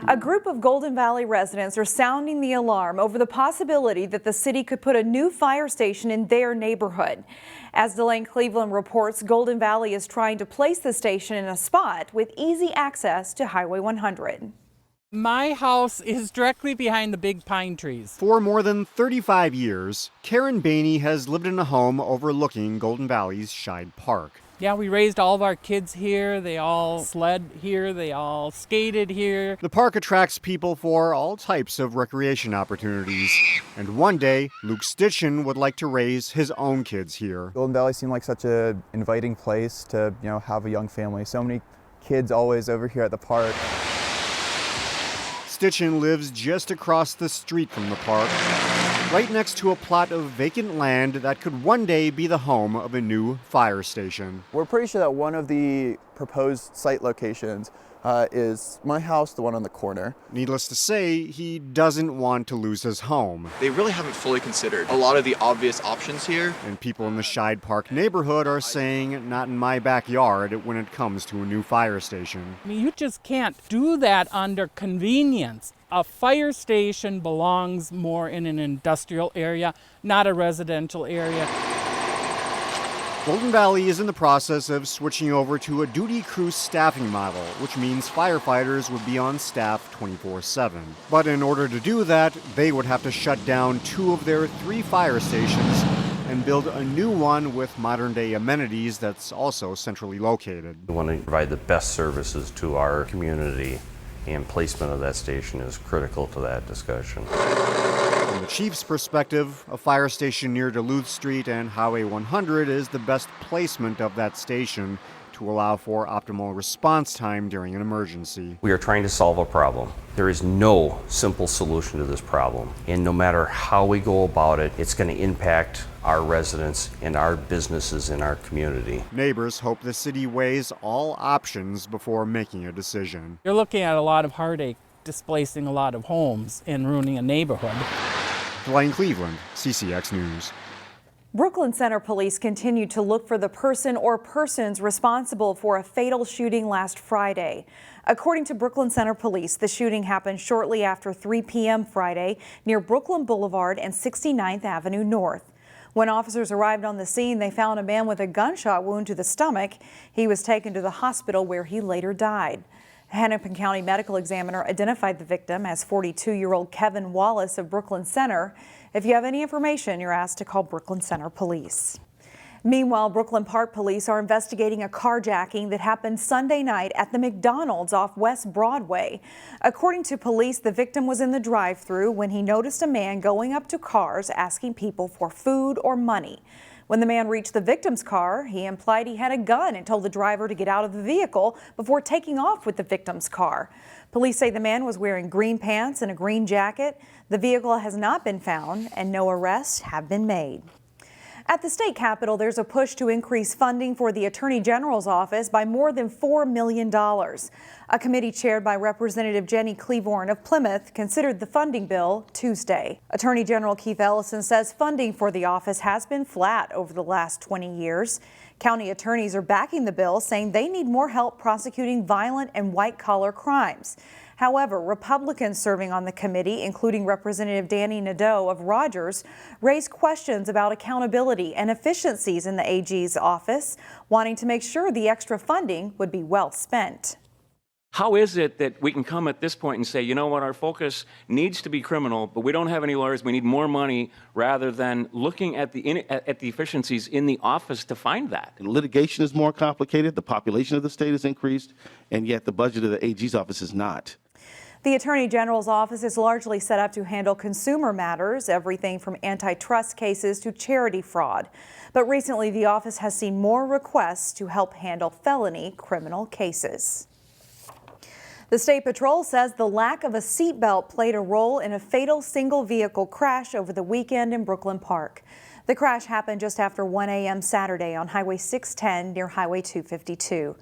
A group of Golden Valley residents are sounding the alarm over the possibility that the city could put a new fire station in their neighborhood. As Delane Cleveland reports, Golden Valley is trying to place the station in a spot with easy access to Highway 100. My house is directly behind the big pine trees. For more than 35 years, Karen Bainey has lived in a home overlooking Golden Valley's Scheid Park. Yeah, we raised all of our kids here. They all sled here. They all skated here. The park attracts people for all types of recreation opportunities. And one day, Luke Stitchen would like to raise his own kids here. Golden Valley seemed like such an inviting place to, have a young family. So many kids always over here at the park. Stitchen lives just across the street from the park, right next to a plot of vacant land that could one day be the home of a new fire station. We're pretty sure that one of the proposed site locations is my house, the one on the corner. Needless to say, he doesn't want to lose his home. They really haven't fully considered a lot of the obvious options here. And people in the Scheid Park neighborhood are saying, not in my backyard when it comes to a new fire station. I mean, you just can't do that under convenience. A fire station belongs more in an industrial area, not a residential area. Golden Valley is in the process of switching over to a duty crew staffing model, which means firefighters would be on staff 24/7. But in order to do that, they would have to shut down 2 of their 3 fire stations and build a new one with modern-day amenities that's also centrally located. We want to provide the best services to our community, and placement of that station is critical to that discussion. From the chief's perspective, a fire station near Duluth Street and Highway 100 is the best placement of that station to allow for optimal response time during an emergency. We are trying to solve a problem. There is no simple solution to this problem, and no matter how we go about it, it's going to impact our residents and our businesses in our community. Neighbors hope the city weighs all options before making a decision. You're looking at a lot of heartache, displacing a lot of homes and ruining a neighborhood. Delane Cleveland, CCX News. Brooklyn Center police continue to look for the person or persons responsible for a fatal shooting last Friday. According to Brooklyn Center police, the shooting happened shortly after 3 p.m. Friday near Brooklyn Boulevard and 69th Avenue North. When officers arrived on the scene, they found a man with a gunshot wound to the stomach. He was taken to the hospital where he later died. A Hennepin County medical examiner identified the victim as 42-year-old Kevin Wallace of Brooklyn Center. If you have any information, you're asked to call Brooklyn Center Police. Meanwhile, Brooklyn Park Police are investigating a carjacking that happened Sunday night at the McDonald's off West Broadway. According to police, the victim was in the drive-thru when he noticed a man going up to cars asking people for food or money. When the man reached the victim's car, he implied he had a gun and told the driver to get out of the vehicle before taking off with the victim's car. Police say the man was wearing green pants and a green jacket. The vehicle has not been found and no arrests have been made. At the state capitol, there's a push to increase funding for the Attorney General's office by more than $4 million. A committee chaired by Representative Jenny Cleavorn of Plymouth considered the funding bill Tuesday. Attorney General Keith Ellison says funding for the office has been flat over the last 20 years. County attorneys are backing the bill, saying they need more help prosecuting violent and white-collar crimes. However, Republicans serving on the committee, including Representative Danny Nadeau of Rogers, raised questions about accountability and efficiencies in the AG's office, wanting to make sure the extra funding would be well spent. How is it that we can come at this point and say, you know what, our focus needs to be criminal, but we don't have any lawyers, we need more money, rather than looking at the efficiencies in the office to find that? Litigation is more complicated, the population of the state has increased, and yet the budget of the AG's office is not. The Attorney General's office is largely set up to handle consumer matters, everything from antitrust cases to charity fraud. But recently, the office has seen more requests to help handle felony criminal cases. The State Patrol says the lack of a seatbelt played a role in a fatal single-vehicle crash over the weekend in Brooklyn Park. The crash happened just after 1 a.m. Saturday on Highway 610 near Highway 252.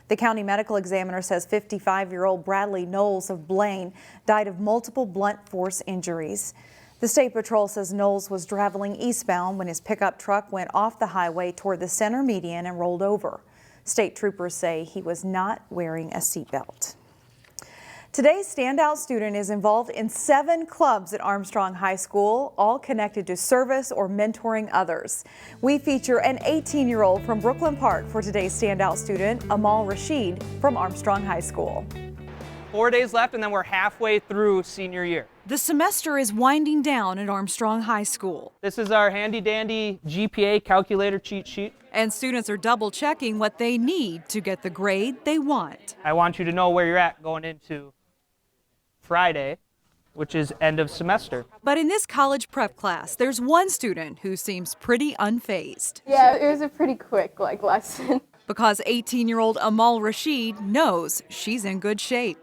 The county medical examiner says 55-year-old Bradley Knowles of Blaine died of multiple blunt force injuries. The State Patrol says Knowles was traveling eastbound when his pickup truck went off the highway toward the center median and rolled over. State troopers say he was not wearing a seatbelt. Today's standout student is involved in 7 clubs at Armstrong High School, all connected to service or mentoring others. We feature an 18-year-old from Brooklyn Park for today's standout student, Amal Rashid from Armstrong High School. 4 days left, and then we're halfway through senior year. The semester is winding down at Armstrong High School. This is our handy-dandy GPA calculator cheat sheet. And students are double-checking what they need to get the grade they want. I want you to know where you're at going into Friday, which is end of semester. But in this college prep class, there's one student who seems pretty unfazed. Yeah, it was a pretty quick lesson. Because 18-year-old Amal Rashid knows she's in good shape.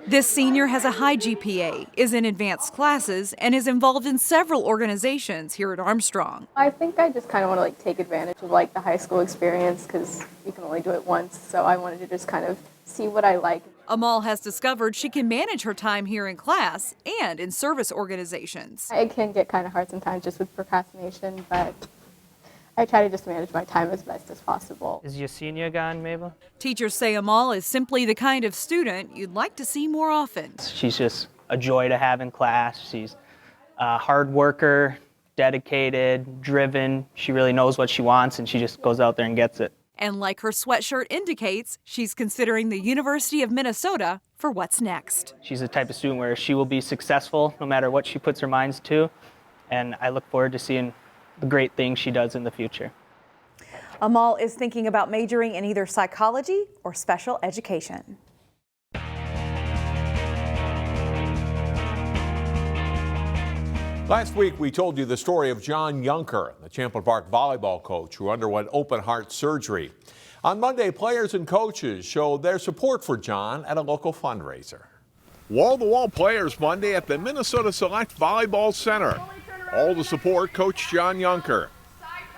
This senior has a high GPA, is in advanced classes, and is involved in several organizations here at Armstrong. I think I just kind of want to take advantage of the high school experience because you can only do it once. So I wanted to just kind of see what I like. Amal has discovered she can manage her time here in class and in service organizations. It can get kind of hard sometimes just with procrastination, but I try to just manage my time as best as possible. Is Yesenia gone, Mabel? Teachers say Amal is simply the kind of student you'd like to see more often. She's just a joy to have in class. She's a hard worker, dedicated, driven. She really knows what she wants, and she just goes out there and gets it. And like her sweatshirt indicates, she's considering the University of Minnesota for what's next. She's the type of student where she will be successful no matter what she puts her minds to, and I look forward to seeing the great things she does in the future. Amal is thinking about majoring in either psychology or special education. Last week, we told you the story of John Yunker, the Champlin Park volleyball coach who underwent open heart surgery. On Monday, players and coaches showed their support for John at a local fundraiser. Wall-to-wall players Monday at the Minnesota Select Volleyball Center. All to support Coach John Yunker.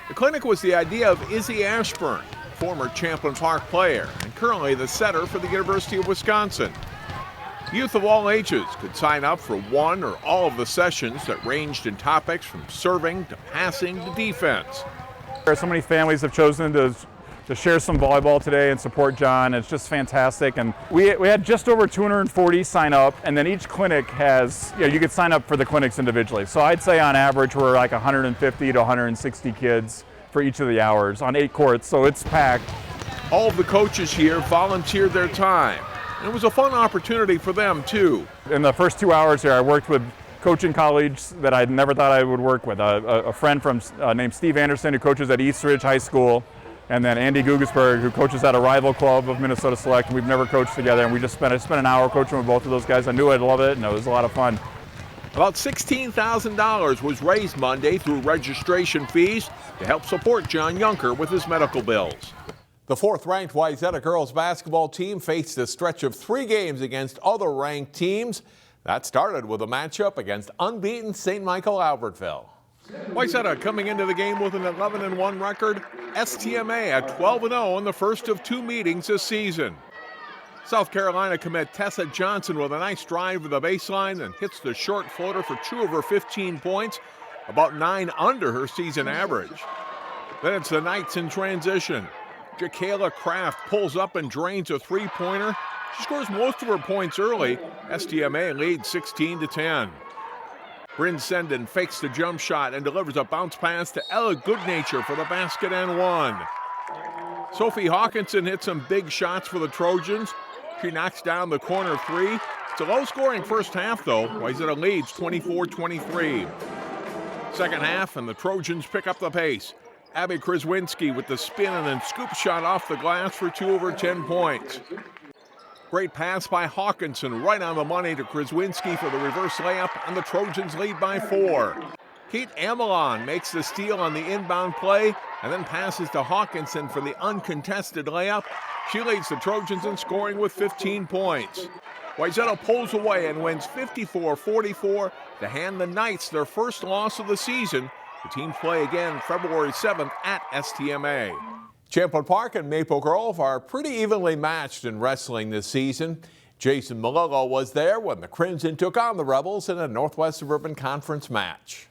The clinic was the idea of Izzy Ashburn, former Champlin Park player and currently the setter for the University of Wisconsin. Youth of all ages could sign up for one or all of the sessions that ranged in topics from serving to passing to defense. So many families have chosen to share some volleyball today and support John. It's just fantastic. And we had just over 240 sign up, and then each clinic has, you could sign up for the clinics individually. So I'd say on average we're like 150 to 160 kids for each of the hours on 8 courts, so it's packed. All of the coaches here volunteered their time. And it was a fun opportunity for them too. In the first 2 hours here, I worked with coaching colleagues that I never thought I would work with. A friend named Steve Anderson who coaches at Eastridge High School, and then Andy Gugesberg, who coaches at a rival club of Minnesota Select. We've never coached together, and I spent an hour coaching with both of those guys. I knew I'd love it, and it was a lot of fun. About $16,000 was raised Monday through registration fees to help support John Yunker with his medical bills. The 4th-ranked Wayzata girls basketball team faced a stretch of 3 games against other ranked teams. That started with a matchup against unbeaten St. Michael Albertville. Wayzata coming into the game with an 11-1 record. STMA at 12-0 in the first of 2 meetings this season. South Carolina commit Tessa Johnson with a nice drive to the baseline and hits the short floater for 2 of her 15 points, about 9 under her season average. Then it's the Knights in transition. Jakayla Kraft pulls up and drains a 3-pointer. She scores most of her points early. STMA leads 16-10. Bryn Senden fakes the jump shot and delivers a bounce pass to Ella Goodnature for the basket and 1. Sophie Hawkinson hits some big shots for the Trojans. She knocks down the corner 3. It's a low-scoring first half, though. Wayzata leads 24-23. Second half, and the Trojans pick up the pace. Abby Kraswinski with the spin and then scoop shot off the glass for 2 over 10 points. Great pass by Hawkinson right on the money to Kraswinski for the reverse layup, and the Trojans lead by 4. Kate Amalon makes the steal on the inbound play and then passes to Hawkinson for the uncontested layup. She leads the Trojans in scoring with 15 points. Wayzata pulls away and wins 54-44 to hand the Knights their first loss of the season. The teams play again February 7th at STMA. Champlin Park and Maple Grove are pretty evenly matched in wrestling this season. Jason Malillo was there when the Crimson took on the Rebels in a Northwest Suburban Conference match.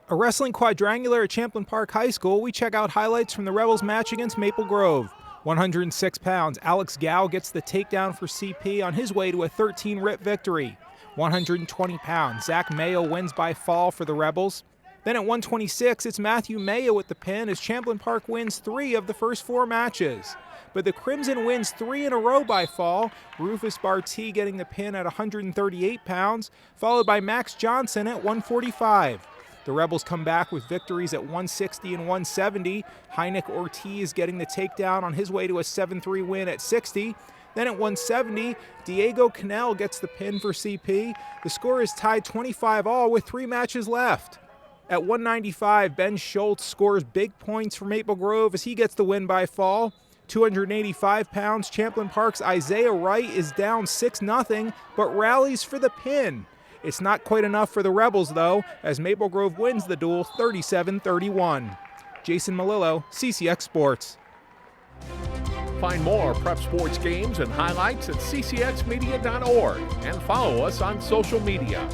A wrestling quadrangular at Champlin Park High School, we check out highlights from the Rebels match against Maple Grove. 106 pounds, Alex Gao gets the takedown for CP on his way to a 13-rip victory. 120 pounds, Zach Mayo wins by fall for the Rebels. Then at 126, it's Matthew Mayo with the pin as Champlin Park wins 3 of the first 4 matches. But the Crimson wins 3 in a row by fall, Rufus Barty getting the pin at 138 pounds, followed by Max Johnson at 145. The Rebels come back with victories at 160 and 170. Heineck Ortiz getting the takedown on his way to a 7-3 win at 60. Then at 170, Diego Cannell gets the pin for CP. The score is tied 25-all with 3 matches left. At 195, Ben Schultz scores big points for Maple Grove as he gets the win by fall. 285 pounds, Champlin Park's Isaiah Wright is down 6-0, but rallies for the pin. It's not quite enough for the Rebels, though, as Maple Grove wins the duel 37-31. Jason Malillo, CCX Sports. Find more prep sports games and highlights at ccxmedia.org and follow us on social media.